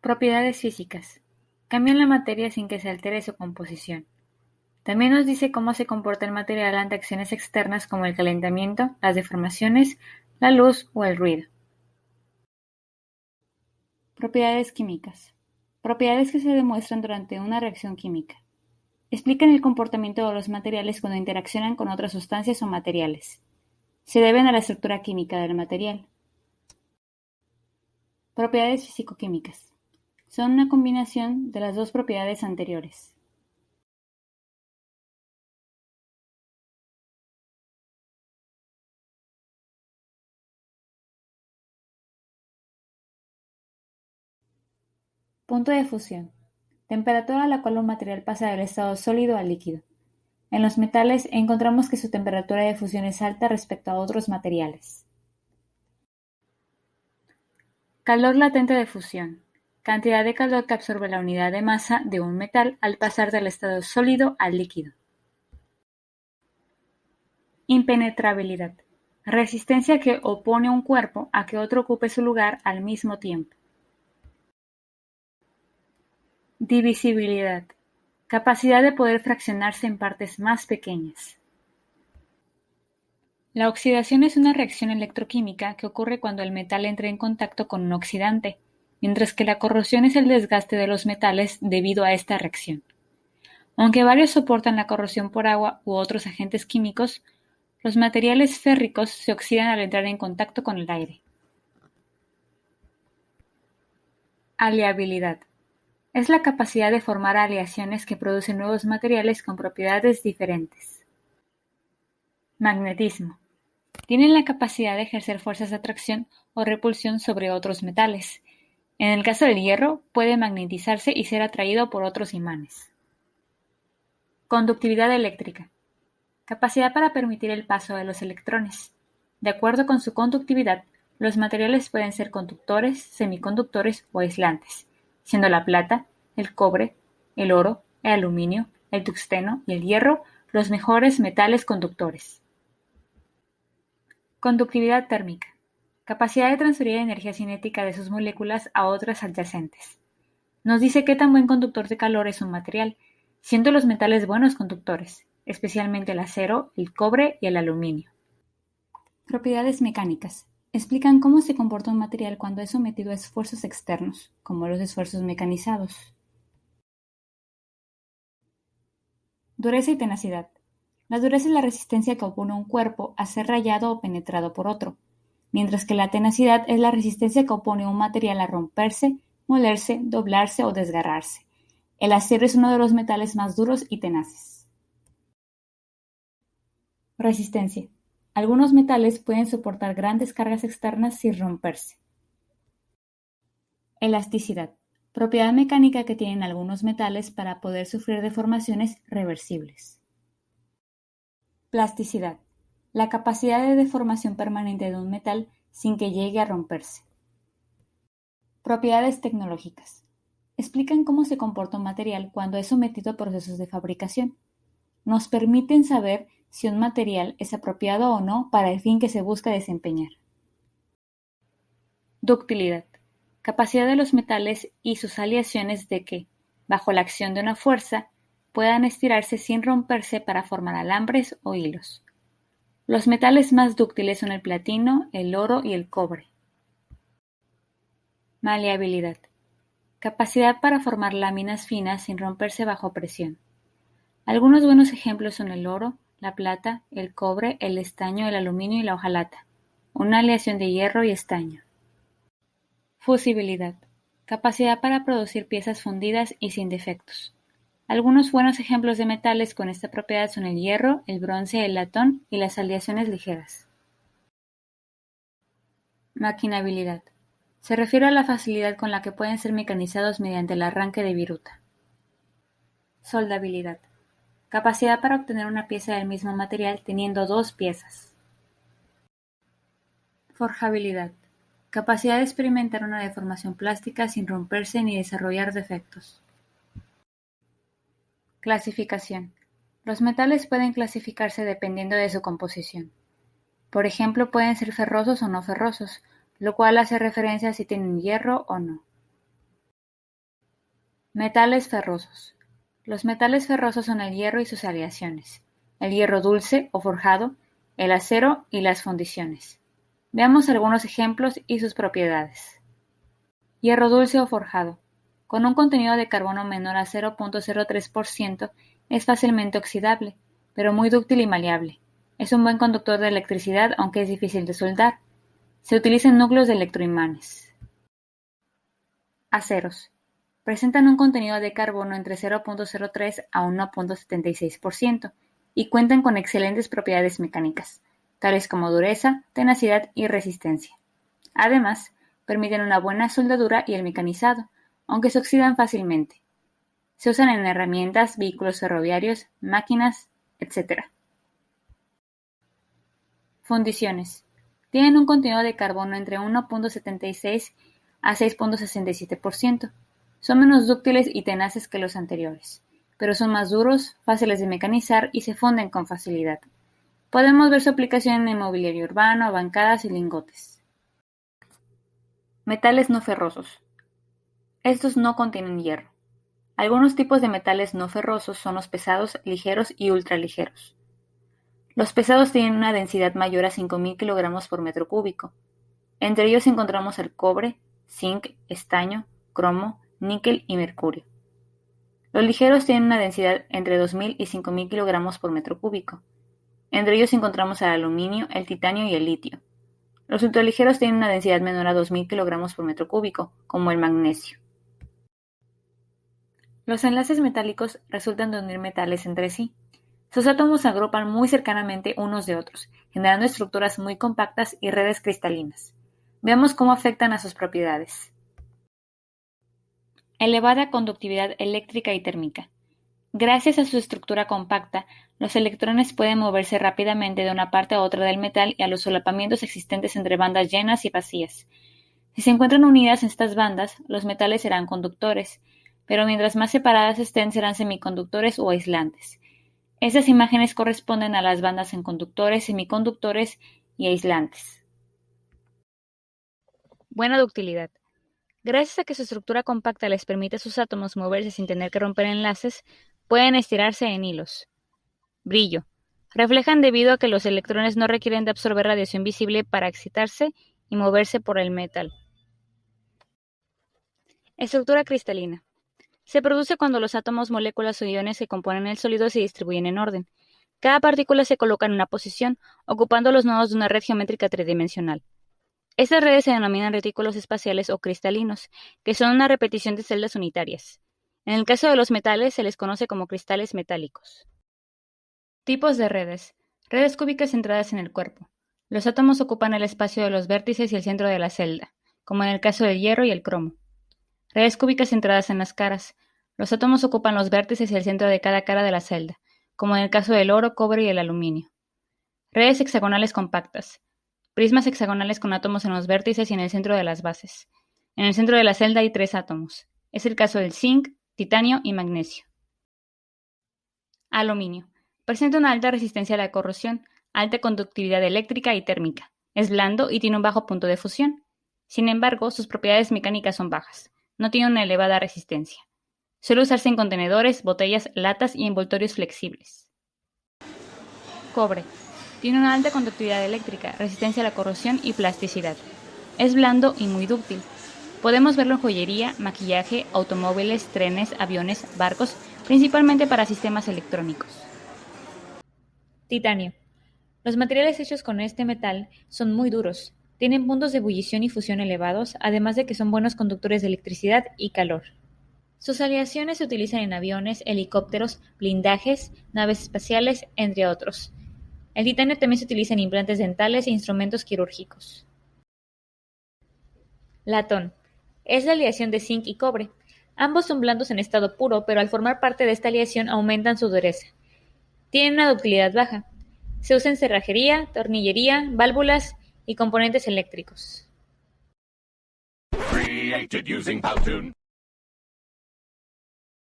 Propiedades físicas. Cambian la materia sin que se altere su composición. También nos dice cómo se comporta el material ante acciones externas como el calentamiento, las deformaciones, la luz o el ruido. Propiedades químicas. Propiedades que se demuestran durante una reacción química. Explican el comportamiento de los materiales cuando interaccionan con otras sustancias o materiales. Se deben a la estructura química del material. Propiedades físico-químicas. Son una combinación de las dos propiedades anteriores. Punto de fusión. Temperatura a la cual un material pasa del estado sólido al líquido. En los metales encontramos que su temperatura de fusión es alta respecto a otros materiales. Calor latente de fusión. Cantidad de calor que absorbe la unidad de masa de un metal al pasar del estado sólido al líquido. Impenetrabilidad. Resistencia que opone un cuerpo a que otro ocupe su lugar al mismo tiempo. Divisibilidad. Capacidad de poder fraccionarse en partes más pequeñas. La oxidación es una reacción electroquímica que ocurre cuando el metal entra en contacto con un oxidante, mientras que la corrosión es el desgaste de los metales debido a esta reacción. Aunque varios soportan la corrosión por agua u otros agentes químicos, los materiales férricos se oxidan al entrar en contacto con el aire. Aleabilidad. Es la capacidad de formar aleaciones que producen nuevos materiales con propiedades diferentes. Magnetismo. Tienen la capacidad de ejercer fuerzas de atracción o repulsión sobre otros metales. En el caso del hierro, puede magnetizarse y ser atraído por otros imanes. Conductividad eléctrica. Capacidad para permitir el paso de los electrones. De acuerdo con su conductividad, los materiales pueden ser conductores, semiconductores o aislantes, siendo la plata, el cobre, el oro, el aluminio, el tungsteno y el hierro los mejores metales conductores. Conductividad térmica. Capacidad de transferir energía cinética de sus moléculas a otras adyacentes. Nos dice qué tan buen conductor de calor es un material, siendo los metales buenos conductores, especialmente el acero, el cobre y el aluminio. Propiedades mecánicas. Explican cómo se comporta un material cuando es sometido a esfuerzos externos, como los esfuerzos mecanizados. Dureza y tenacidad. La dureza es la resistencia que opone un cuerpo a ser rayado o penetrado por otro, mientras que la tenacidad es la resistencia que opone un material a romperse, molerse, doblarse o desgarrarse. El acero es uno de los metales más duros y tenaces. Resistencia. Algunos metales pueden soportar grandes cargas externas sin romperse. Elasticidad. Propiedad mecánica que tienen algunos metales para poder sufrir deformaciones reversibles. Plasticidad. La capacidad de deformación permanente de un metal sin que llegue a romperse. Propiedades tecnológicas. Explican cómo se comporta un material cuando es sometido a procesos de fabricación. Nos permiten saber si un material es apropiado o no para el fin que se busca desempeñar. Ductilidad. Capacidad de los metales y sus aleaciones de que, bajo la acción de una fuerza, puedan estirarse sin romperse para formar alambres o hilos. Los metales más dúctiles son el platino, el oro y el cobre. Maleabilidad. Capacidad para formar láminas finas sin romperse bajo presión. Algunos buenos ejemplos son el oro, la plata, el cobre, el estaño, el aluminio y la hojalata, una aleación de hierro y estaño. Fusibilidad. Capacidad para producir piezas fundidas y sin defectos. Algunos buenos ejemplos de metales con esta propiedad son el hierro, el bronce, el latón y las aleaciones ligeras. Maquinabilidad. Se refiere a la facilidad con la que pueden ser mecanizados mediante el arranque de viruta. Soldabilidad. Capacidad para obtener una pieza del mismo material teniendo dos piezas. Forjabilidad. Capacidad de experimentar una deformación plástica sin romperse ni desarrollar defectos. Clasificación. Los metales pueden clasificarse dependiendo de su composición. Por ejemplo, pueden ser ferrosos o no ferrosos, lo cual hace referencia a si tienen hierro o no. Metales ferrosos. Los metales ferrosos son el hierro y sus aleaciones, el hierro dulce o forjado, el acero y las fundiciones. Veamos algunos ejemplos y sus propiedades. Hierro dulce o forjado. Con un contenido de carbono menor a 0.03%, es fácilmente oxidable, pero muy dúctil y maleable. Es un buen conductor de electricidad, aunque es difícil de soldar. Se utiliza en núcleos de electroimanes. Aceros. Presentan un contenido de carbono entre 0.03 a 1.76% y cuentan con excelentes propiedades mecánicas, tales como dureza, tenacidad y resistencia. Además, permiten una buena soldadura y el mecanizado, aunque se oxidan fácilmente. Se usan en herramientas, vehículos ferroviarios, máquinas, etc. Fundiciones. Tienen un contenido de carbono entre 1.76 a 6.67%. Son menos dúctiles y tenaces que los anteriores, pero son más duros, fáciles de mecanizar y se funden con facilidad. Podemos ver su aplicación en mobiliario urbano, bancadas y lingotes. Metales no ferrosos. Estos no contienen hierro. Algunos tipos de metales no ferrosos son los pesados, ligeros y ultraligeros. Los pesados tienen una densidad mayor a 5.000 kg por metro cúbico. Entre ellos encontramos el cobre, zinc, estaño, cromo, níquel y mercurio. Los ligeros tienen una densidad entre 2.000 y 5.000 kg por metro cúbico. Entre ellos encontramos el aluminio, el titanio y el litio. Los ultraligeros tienen una densidad menor a 2.000 kg por metro cúbico, como el magnesio. Los enlaces metálicos resultan de unir metales entre sí. Sus átomos se agrupan muy cercanamente unos de otros, generando estructuras muy compactas y redes cristalinas. Veamos cómo afectan a sus propiedades. Elevada conductividad eléctrica y térmica. Gracias a su estructura compacta, los electrones pueden moverse rápidamente de una parte a otra del metal y a los solapamientos existentes entre bandas llenas y vacías. Si se encuentran unidas estas bandas, los metales serán conductores, pero mientras más separadas estén serán semiconductores o aislantes. Estas imágenes corresponden a las bandas en conductores, semiconductores y aislantes. Buena ductilidad. Gracias a que su estructura compacta les permite a sus átomos moverse sin tener que romper enlaces, pueden estirarse en hilos. Brillo. Reflejan debido a que los electrones no requieren de absorber radiación visible para excitarse y moverse por el metal. Estructura cristalina. Se produce cuando los átomos, moléculas o iones que componen el sólido se distribuyen en orden. Cada partícula se coloca en una posición, ocupando los nodos de una red geométrica tridimensional. Estas redes se denominan retículos espaciales o cristalinos, que son una repetición de celdas unitarias. En el caso de los metales se les conoce como cristales metálicos. Tipos de redes. Redes cúbicas centradas en el cuerpo. Los átomos ocupan el espacio de los vértices y el centro de la celda, como en el caso del hierro y el cromo. Redes cúbicas centradas en las caras. Los átomos ocupan los vértices y el centro de cada cara de la celda, como en el caso del oro, cobre y el aluminio. Redes hexagonales compactas. Prismas hexagonales con átomos en los vértices y en el centro de las bases. En el centro de la celda hay 3 átomos. Es el caso del zinc, titanio y magnesio. Aluminio. Presenta una alta resistencia a la corrosión, alta conductividad eléctrica y térmica. Es blando y tiene un bajo punto de fusión. Sin embargo, sus propiedades mecánicas son bajas. No tiene una elevada resistencia. Suele usarse en contenedores, botellas, latas y envoltorios flexibles. Cobre. Tiene una alta conductividad eléctrica, resistencia a la corrosión y plasticidad. Es blando y muy dúctil. Podemos verlo en joyería, maquillaje, automóviles, trenes, aviones, barcos, principalmente para sistemas electrónicos. Titanio. Los materiales hechos con este metal son muy duros. Tienen puntos de ebullición y fusión elevados, además de que son buenos conductores de electricidad y calor. Sus aleaciones se utilizan en aviones, helicópteros, blindajes, naves espaciales, entre otros. El titanio también se utiliza en implantes dentales e instrumentos quirúrgicos. Latón. Es la aleación de zinc y cobre. Ambos son blandos en estado puro, pero al formar parte de esta aleación aumentan su dureza. Tienen una ductilidad baja. Se usa en cerrajería, tornillería, válvulas y componentes eléctricos. Created using Powtoon.